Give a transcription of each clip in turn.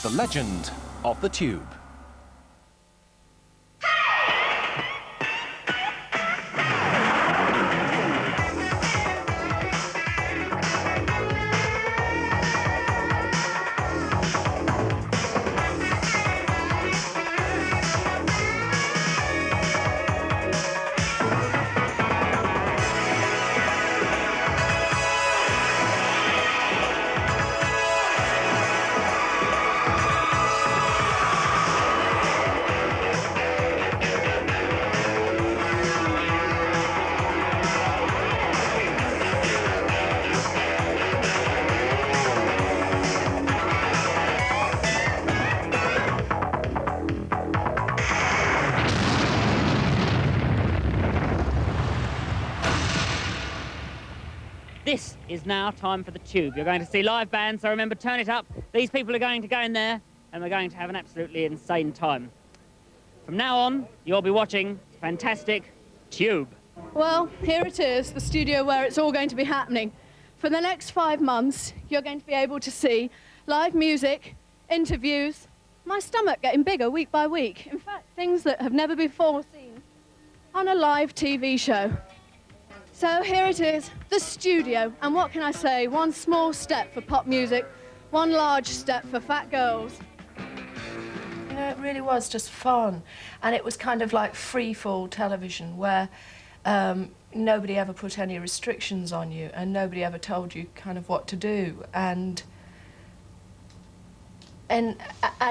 the legend of the tube. This is now time for the tube. You're going to see live bands, so remember, turn it up. These people are going to go in there, and we're going to have an absolutely insane time. From now on, you'll be watching fantastic Tube. Well, here it is, the studio where it's all going to be happening. For the next 5 months, you're going to be able to see live music, interviews, my stomach getting bigger week by week. In fact, things that have never before seen on a live TV show. So here it is, the studio, and what can I say? One small step for pop music, one large step for fat girls. You know, it really was just fun, and it was kind of like free-fall television where nobody ever put any restrictions on you and nobody ever told you kind of what to do, and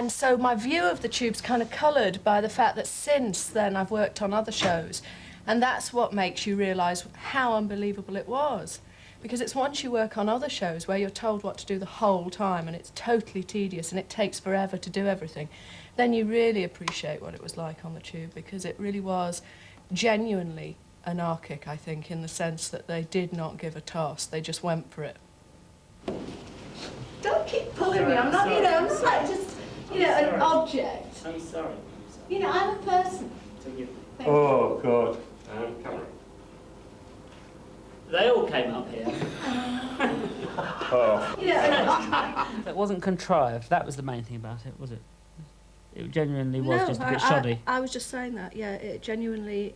so my view of the tube's kind of coloured by the fact that since then I've worked on other shows. And that's what makes you realise how unbelievable it was. Because it's once you work on other shows where you're told what to do the whole time and it's totally tedious and it takes forever to do everything, then you really appreciate what it was like on the tube, because it really was genuinely anarchic, I think, in the sense that they did not give a toss, they just went for it. Don't keep pulling me, I'm not, you know, I'm not like just, you know, an object. I'm sorry. You know, I'm a person. Oh, God. Come on. They all came up here. Oh. It wasn't contrived. That was the main thing about it, was it? It genuinely was just a bit shoddy. I was just saying that, yeah, it genuinely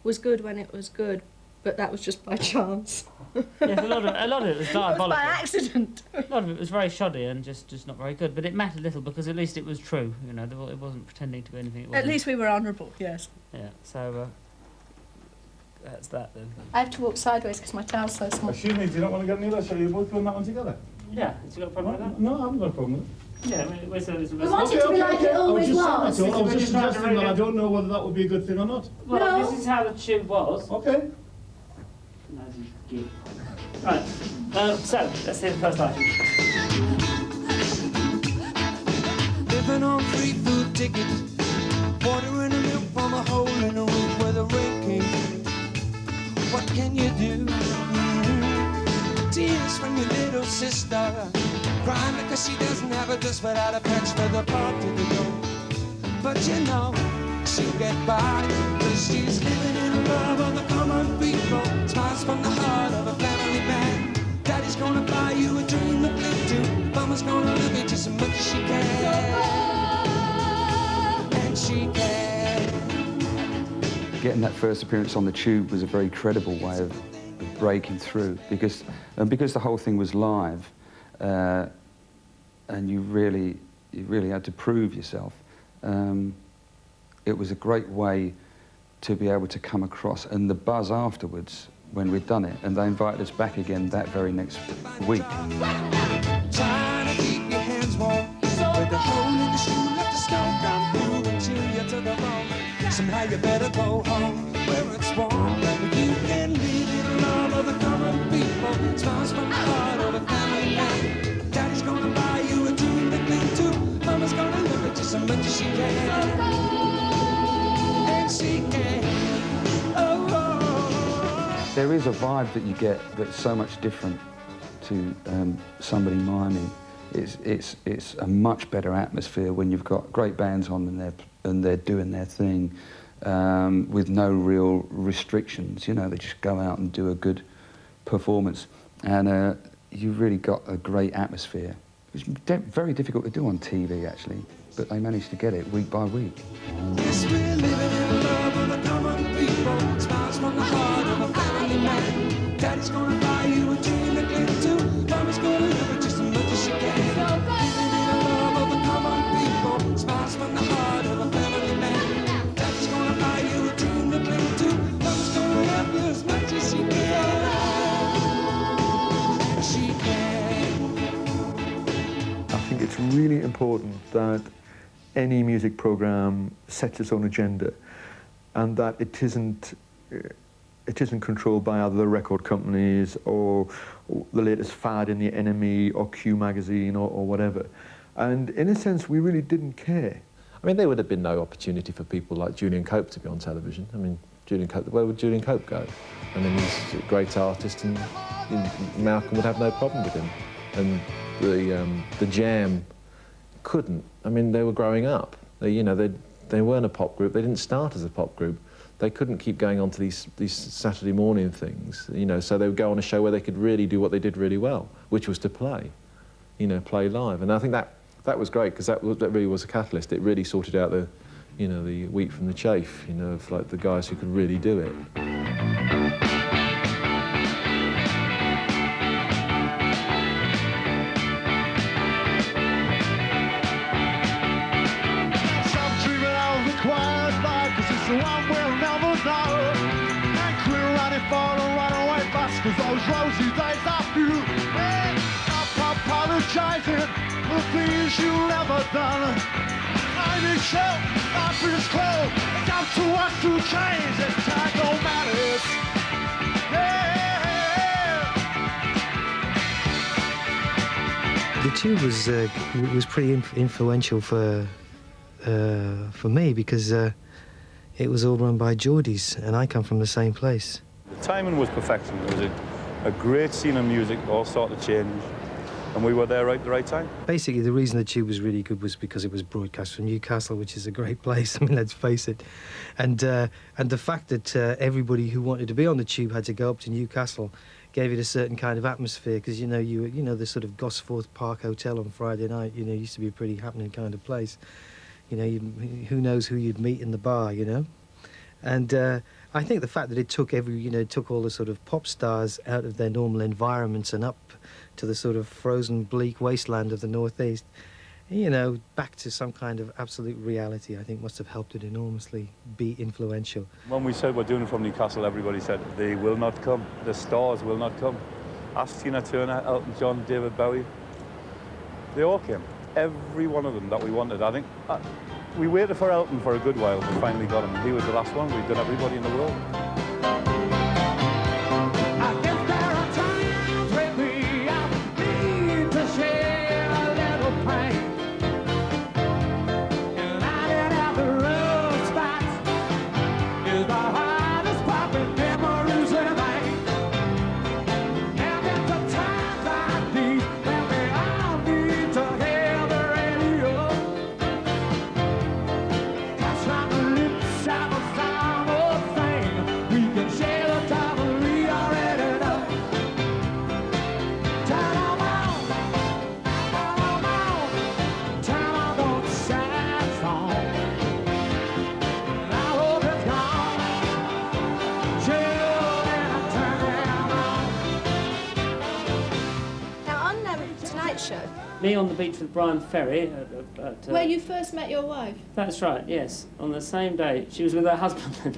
was good when it was good, but that was just by chance. Yes, a lot of it was diabolical. It was by accident. A lot of it was very shoddy and just not very good, but it mattered little because at least it was true, you know, it wasn't pretending to be anything it wasn't. At least we were honourable, yes. Yeah, so that's that then. I have to walk sideways because my towel's so small. Excuse me, do you not want to get near that? Shall you both doing that one together? Yeah, has you got a problem with that? No, I haven't got a problem with it. Yeah, we want it to be like it always was. I was just suggesting that I don't know whether that would be a good thing or not. Well, No. this is how the tube was. Okay. Right, so, let's see the first item. Living on free food tickets, water in a milk from a hole in the roof where the rain came. What can you do? Tears from your little sister, crying because she doesn't have a dress without a patch for the party to go. But you know, she'll get by, cause she's living in the love of the common people. Smiles from the heart of a family man. Daddy's gonna buy you a dream to cling to. Mama's gonna love you just as much as she can. And she can. Getting that first appearance on the tube was a very credible way of breaking through, because the whole thing was live, and you really had to prove yourself. It was a great way to be able to come across, and the buzz afterwards when we'd done it, and they invited us back again that very next week. Trying to keep your hands warm with the hole in the shoe, let the snow come through and chill you to the bone. Somehow you better go home where it's warm, where you can live in the love of the common people. Smiles from the heart of a family man. Daddy's gonna buy you a dream to cling to. Mama's gonna love it just as much as she can. And she can. There is a vibe that you get that's so much different to somebody miming. It's a much better atmosphere when you've got great bands on and they're doing their thing with no real restrictions. You know, they just go out and do a good performance, and you've really got a great atmosphere. was very difficult to do on TV, actually, but they managed to get it week by week. Yes, we're living in love with the common people. Smiles from the heart of a family man. Daddy's gonna buy you a dream to cling to. Mama's gonna love it just as much as she can. Living in love with the common people. Smiles from the heart of a family man. Daddy's gonna buy you a dream to cling to. Mama's gonna love you as much as she can. She can. I think it's really important that any music program sets its own agenda, and that it isn't controlled by either the record companies or the latest fad in the NME or Q magazine or whatever. And in a sense, we really didn't care. I mean, there would have been no opportunity for people like Julian Cope to be on television. I mean, Julian Cope, where would Julian Cope go? I mean, he's a great artist, and Malcolm would have no problem with him. And the Jam couldn't. I mean, they were growing up. They weren't a pop group. They didn't start as a pop group. They couldn't keep going on to these Saturday morning things, so they would go on a show where they could really do what they did really well, which was to play, play live. And I think that was great, because that really was a catalyst. It really sorted out the wheat from the chaff, of like the guys who could really do it. The one we'll never know. And quit running for the runaway bus, 'cause those rosy days are few. Stop apologizing for things you've never done. I need help, life is cold. It's up to us to change, and time don't matter. The Tube was pretty influential for me, because it was all run by Geordies, and I come from the same place. The timing was perfection. It was a great scene of music, all started to change, and we were there right at the right time. Basically, the reason the Tube was really good was because it was broadcast from Newcastle, which is a great place. I mean, let's face it. And the fact that everybody who wanted to be on the Tube had to go up to Newcastle gave it a certain kind of atmosphere, because the sort of Gosforth Park Hotel on Friday night, used to be a pretty happening kind of place. Who knows who you'd meet in the bar, And I think the fact that it took took all the sort of pop stars out of their normal environments and up to the sort of frozen, bleak wasteland of the Northeast, back to some kind of absolute reality, I think must have helped it enormously be influential. When we said we're doing it from Newcastle, everybody said they will not come. The stars will not come. Ask Tina Turner, Elton John, David Bowie. They all came. Every one of them that we wanted. I think we waited for Elton for a good while. We finally got him. He was the last one. We'd done everybody in the world. I guess there are times when we need to share a little pain. And lighting out the rough spots is the hardest popping memories remain. And it's the times like these when we all need to hear the radio. That's not the lips of a song or thing. We can share the time we already know. Turn 'em on, turn on those sad songs. And I hope it's gone. Chill and turn it on. Now, on Tonight Show, Me on the beach with Brian Ferry. where you first met your wife. That's right, yes. On the same day, she was with her husband.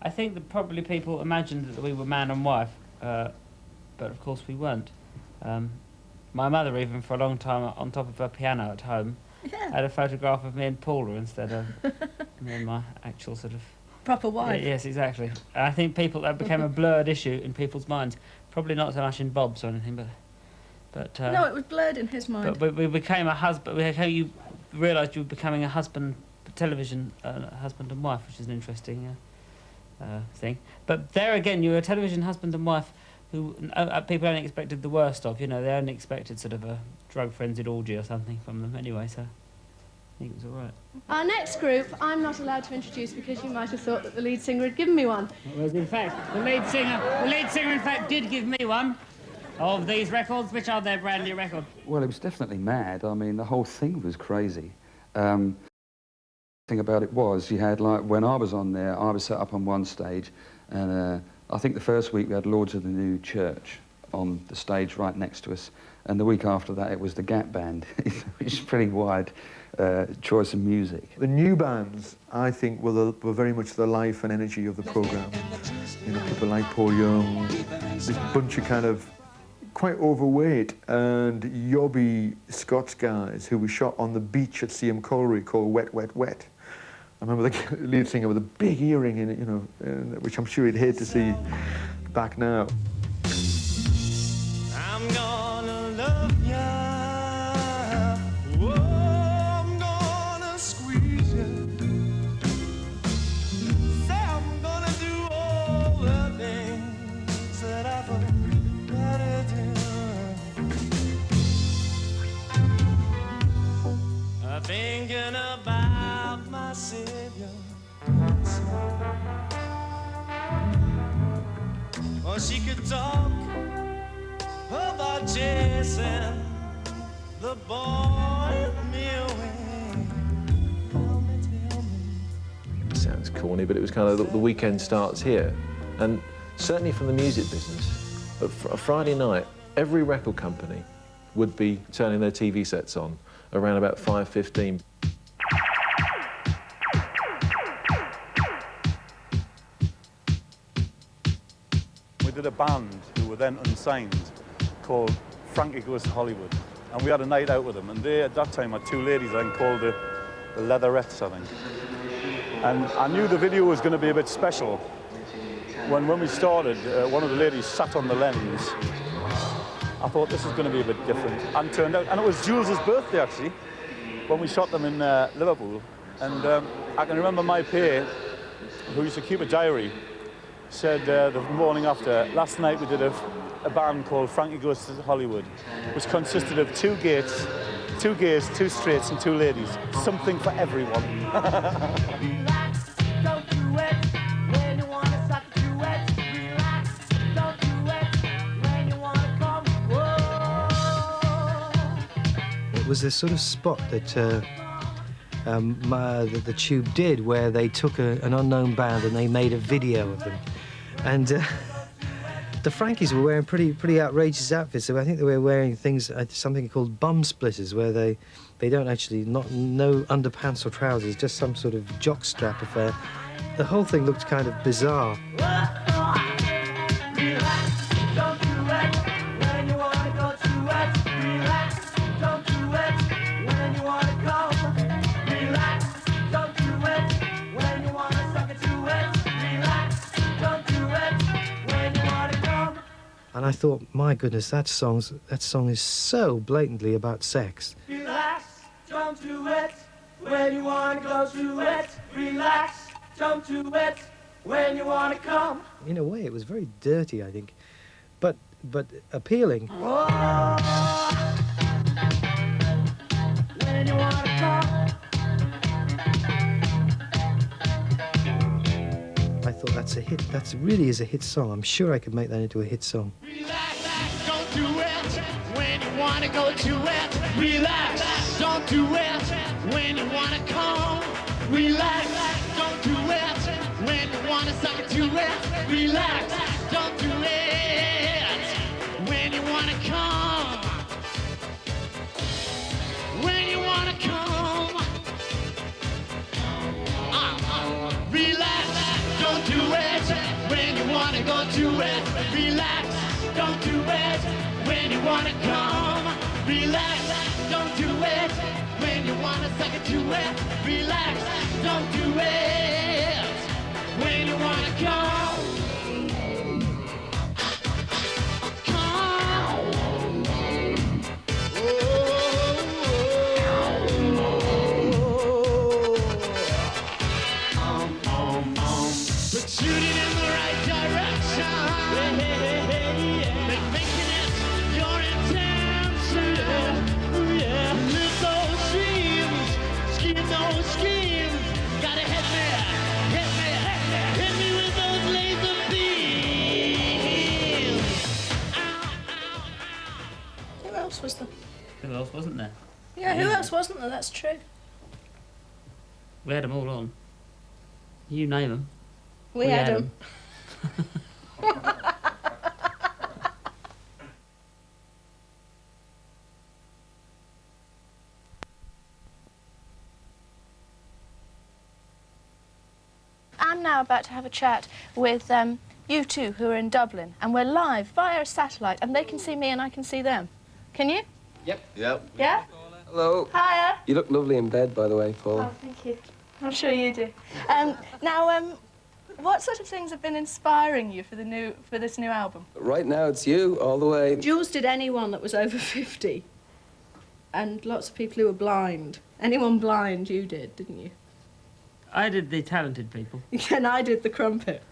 I think that probably people imagined that we were man and wife, but of course we weren't. My mother, even for a long time, on top of her piano at home, had a photograph of me and Paula instead of me and my actual sort of... Proper wife. Yes, exactly. I think that became a blurred issue in people's minds. Probably not so much in Bob's or anything, but No, it was blurred in his mind. but we became a husband. You realised you were becoming a husband, television husband and wife, which is an interesting thing. But there again, you were a television husband and wife who people only expected the worst of. They only expected sort of a drug-frenzied orgy or something from them anyway. So I think it was all right. Our next group, I'm not allowed to introduce because you might have thought that the lead singer had given me one. Whereas in fact, the lead singer in fact did give me one. Of these records, which are their brand new record? Well, it was definitely mad. I mean, the whole thing was crazy. The thing about it was, you had, like, when I was on there, I was set up on one stage, and I think the first week we had Lords of the New Church on the stage right next to us, and the week after that it was the Gap Band, which is pretty wide choice of music. The new bands, I think, were very much the life and energy of the programme. You know, people like Paul Young, this bunch of kind of quite overweight and yobby Scots guys who were shot on the beach at CM Colliery called Wet, Wet, Wet. I remember the lead singer with a big earring in it, you know, which I'm sure he'd hate to see back now. I'm gonna love ya. Whoa, I'm gonna squeeze ya. Say I'm gonna do all the things that I thought that I do. I'm thinking about my Savior. Or she could talk about chasing the boy me away. Tell me. It sounds corny, but it was kind of the weekend starts here. And certainly from the music business, a Friday night, every record company would be turning their TV sets on around about 5:15. We did a band who were then unsigned called Frankie Goes to Hollywood, and we had a night out with them, and they at that time had two ladies then called the Leatherettes, I think. And I knew the video was going to be a bit special. When we started, one of the ladies sat on the lens. I thought this is going to be a bit different, and turned out, and it was Jools' birthday actually, when we shot them in Liverpool. And I can remember my peer, who used to keep a diary, said the morning after, last night we did a band called Frankie Goes to Hollywood, which consisted of two gays, two straights and two ladies. Something for everyone. Relax, don't do it when you wanna suck it, do it. Relax, don't do it when you wanna come. Whoa. It was this sort of spot that the Tube did, where they took an unknown band and they made a video of them. And the Frankies were wearing pretty outrageous outfits. So I think they were wearing things, something called bum splitters, where they don't actually, no underpants or trousers, just some sort of jockstrap affair. The whole thing looked kind of bizarre. Relax, don't do it when you wanna go to it. Relax, don't do it when you wanna come. Relax, don't do it when you wanna suck it to it. Relax, don't do it when you wanna come. And I thought, my goodness, that song is so blatantly about sex. Relax, don't do it when you wanna go to it. Relax, don't do it when you wanna come. In a way, it was very dirty, I think, but appealing. Whoa. When you wanna come. I thought that's a hit. That really is a hit song. I'm sure I could make that into a hit song. Relax, don't do it when you wanna go to it. Relax, don't do it when you wanna come. Relax, don't do it when you wanna suck it to it. Relax, don't do it when you wanna come. When you wanna come. Relax, don't do it when you wanna go to it. Relax, don't do it when you wanna come. Relax, don't do it when you wanna suck it to it. Relax, don't do it when you wanna come. But shooting in the right direction. Make making it your intention. Live those dreams, scheme those schemes. Gotta head there. else was there? Who else wasn't there? Yeah, who else wasn't there? That's true. We had them all on. You name them. We had had them. I'm now about to have a chat with you two who are in Dublin, and we're live via a satellite, and they can see me and I can see them. Can you? Yep. Yeah? Hello. Hiya. You look lovely in bed, by the way, Paul. Oh, thank you. I'm sure you do. Now, what sort of things have been inspiring you for this new album? Right now, it's you all the way. Jools did anyone that was over 50, and lots of people who were blind. Anyone blind, you did, didn't you? I did the talented people. And I did the crumpet.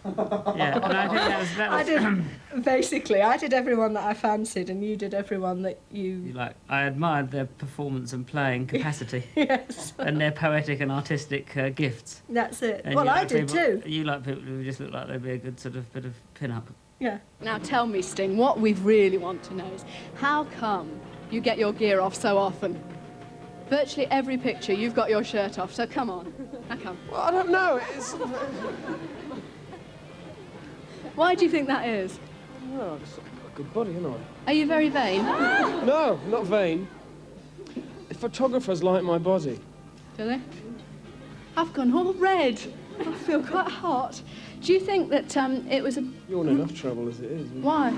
Yeah, and I think that was I did, basically, I did everyone that I fancied, and you did everyone that you... I admired their performance and playing capacity. Yes. And their poetic and artistic gifts. That's it. And well, you I like did people, too. You like people who just look like they'd be a good sort of bit of pin-up. Yeah. Now tell me, Sting, what we really want to know is how come you get your gear off so often? Virtually every picture you've got your shirt off, so come on. Now come. Well, I don't know. It's... Why do you think that is? Oh, I've got a good body, haven't I? Are you very vain? No, not vain. Photographers like my body. Do they? I've gone all red. I feel quite hot. Do you think that it was a... You're in enough trouble as it is. Why?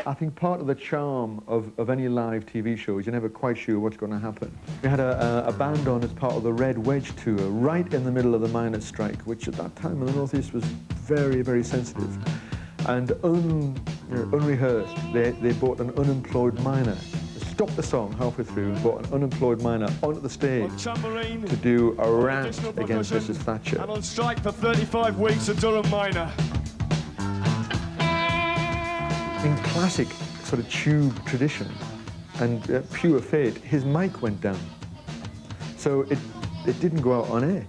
I think part of the charm of any live TV show is you're never quite sure what's going to happen. We had a band on as part of the Red Wedge tour right in the middle of the miners' strike, which at that time in the Northeast was very, very sensitive. And unrehearsed, they brought an unemployed miner. They stopped the song halfway through and brought an unemployed miner onto the stage to do a rant against Mrs. Thatcher. And on strike for 35 weeks, a Durham miner. In classic sort of tube tradition and pure fate, his mic went down. So it didn't go out on air.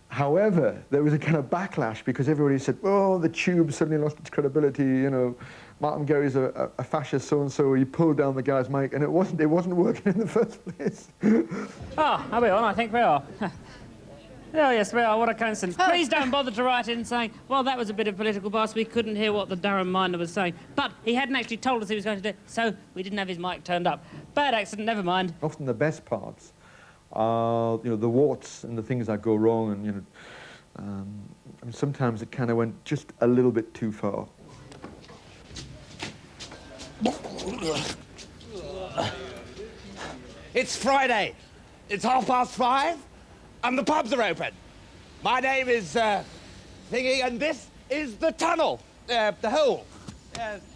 However, there was a kind of backlash because everybody said, oh, the tube suddenly lost its credibility, you know, Martin Gary's a fascist so-and-so, he pulled down the guy's mic, and it wasn't working in the first place. Ah, are we on? I think we are. Oh, yes, we are. What a coincidence. Please don't bother to write in saying, well, that was a bit of political bias. We couldn't hear what the Durham miner was saying. But he hadn't actually told us he was going to do it, so we didn't have his mic turned up. Bad accident, never mind. Often the best parts are, you know, the warts and the things that go wrong, and, you know, and sometimes it kind of went just a little bit too far. It's Friday. It's 5:30. And the pubs are open. My name is Thingy, and this is the tunnel, the hole,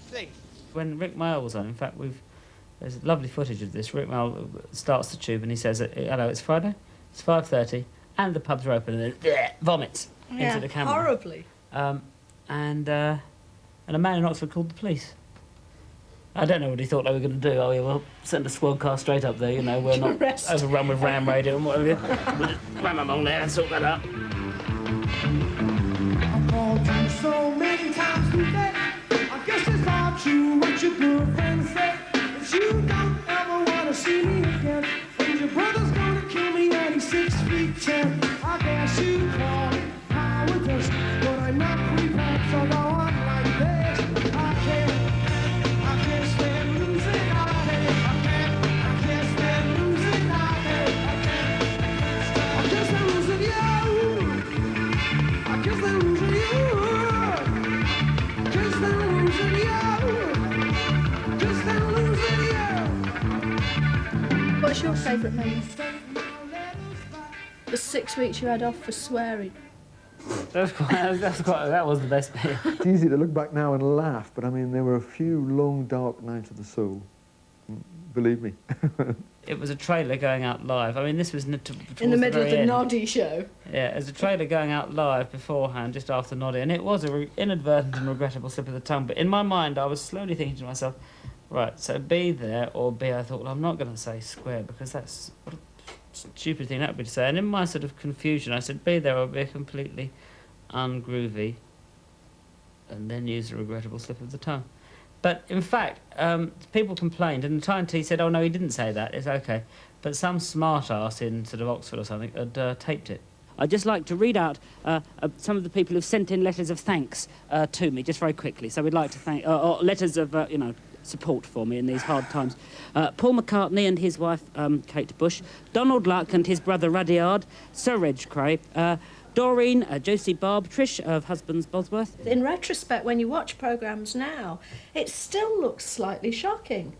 thing. When Rick Mail was on, in fact, there's lovely footage of this. Rick Mail starts the tube and he says, hello, it's Friday, it's 5:30, and the pubs are open, and then vomits into the camera. Horribly. And a man in Oxford called the police. I don't know what he thought they were going to do. Oh, yeah, well, send a squad car straight up there, you know, we're not overrun with ram radio and whatever. We'll just ram along there and sort that out. I've called you so many times today. I guess it's all true what your girlfriend said. That you don't ever want to see me again. And your brother's gonna kill me and he's 6'10". I guess you call it cowardice, but I'm not prepared to go on like this. I can't stand losing out here. I can't stand losing out here. I guess I'm losing you. I guess I'm losing you. Guess I'm losing you. Guess I'm losing you. What's your favourite memory? The 6 weeks you had off for swearing. That was the best bit. It's easy to look back now and laugh, but I mean, there were a few long, dark nights of the soul. Believe me. It was a trailer going out live. I mean, this was in the middle of the Noddy show. Yeah, as a trailer going out live beforehand, just after Noddy, and it was an inadvertent and regrettable slip of the tongue. But in my mind, I was slowly thinking to myself, right, so B there, or B, I thought, well, I'm not going to say square, because that's what a stupid thing that would be to say. And in my sort of confusion, I said B there, or be a completely ungroovy and then used a regrettable slip of the tongue. But in fact, people complained, and the Time T said, "Oh no, he didn't say that. It's okay." But some smart ass in sort of Oxford or something had taped it. I'd just like to read out some of the people who've sent in letters of thanks to me, just very quickly. So we'd like to thank, or letters of, you know, support for me in these hard times. Paul McCartney and his wife, Kate Bush, Donald Luck and his brother Rudyard, Sir Reg Cray, Doreen, Josie Barb, Trish of Husbands Bosworth. In retrospect, when you watch programmes now, it still looks slightly shocking.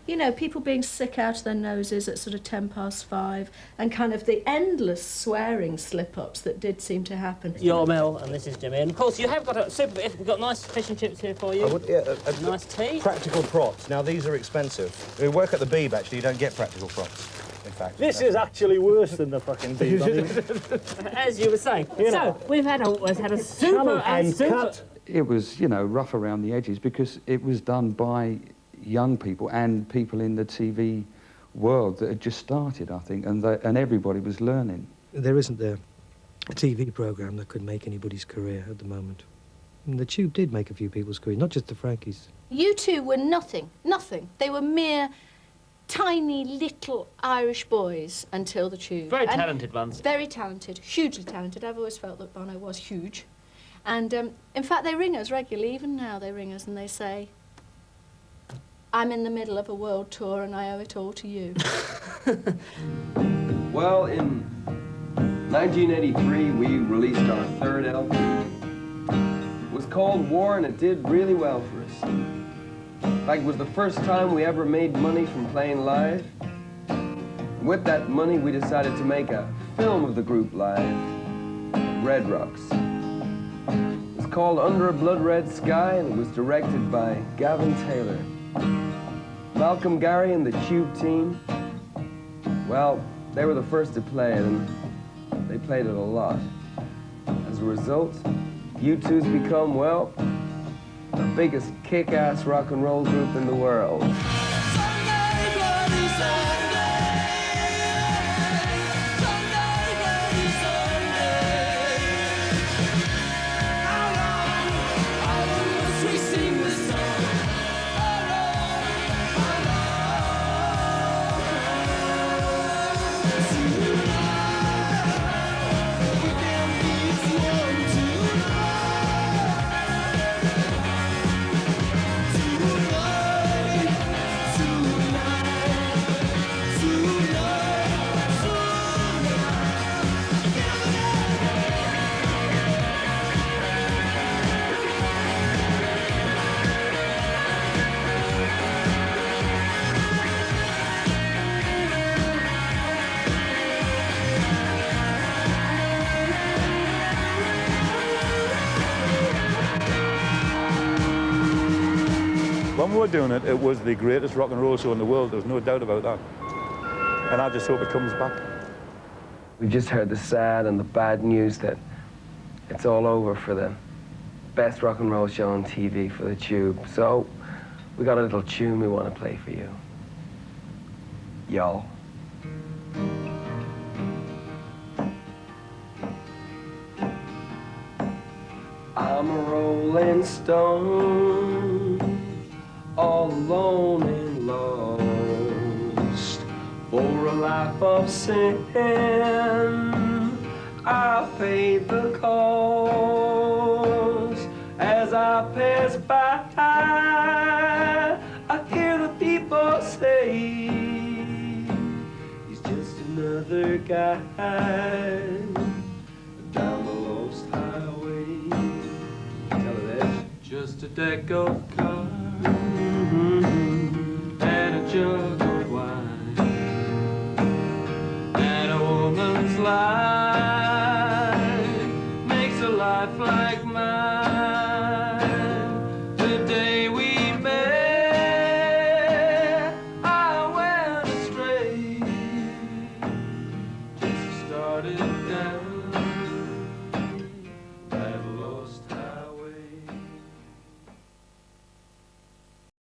You know, people being sick out of their noses at sort of 5:10, and kind of the endless swearing slip-ups that did seem to happen. You're Mel, and this is Jimmy. And of course, you have got a super. We've got nice fish and chips here for you. A nice tea. Practical props. Now, these are expensive. We work at the Beeb, actually. You don't get practical props, in fact. This is actually worse than the fucking Beeb. I mean, as you were saying. You so, know, we've always had a super and cut. It was, you know, rough around the edges because it was done by young people and people in the TV world that had just started, I think, and everybody was learning. There isn't a TV programme that could make anybody's career at the moment. And the Tube did make a few people's career, not just the Frankies. You two were nothing, nothing. They were mere tiny little Irish boys until the Tube. Very talented ones. Very talented, hugely talented. I've always felt that Bono was huge. And in fact, they ring us regularly. Even now they ring us and they say, "I'm in the middle of a world tour and I owe it all to you." Well, in 1983, we released our third LP. It was called War, and it did really well for us. In fact, it was the first time we ever made money from playing live. With that money, we decided to make a film of the group live, Red Rocks. It was called Under a Blood Red Sky, and it was directed by Gavin Taylor. Malcolm Gary and the Tube team, well, they were the first to play it, and they played it a lot. As a result, U2's become, well, the biggest kick-ass rock and roll group in the world. When we were doing it, it was the greatest rock and roll show in the world. There was no doubt about that. And I just hope it comes back. We just heard the sad and the bad news that it's all over for the best rock and roll show on TV for the Tube. So we got a little tune we want to play for you. Y'all. I'm a rolling stone, all alone and lost, for a life of sin. I paid the cost. As I pass by, I hear the people say, he's just another guy down the lost highway. Tell her that. Just a deck of cards and a jug of wine and a woman's life.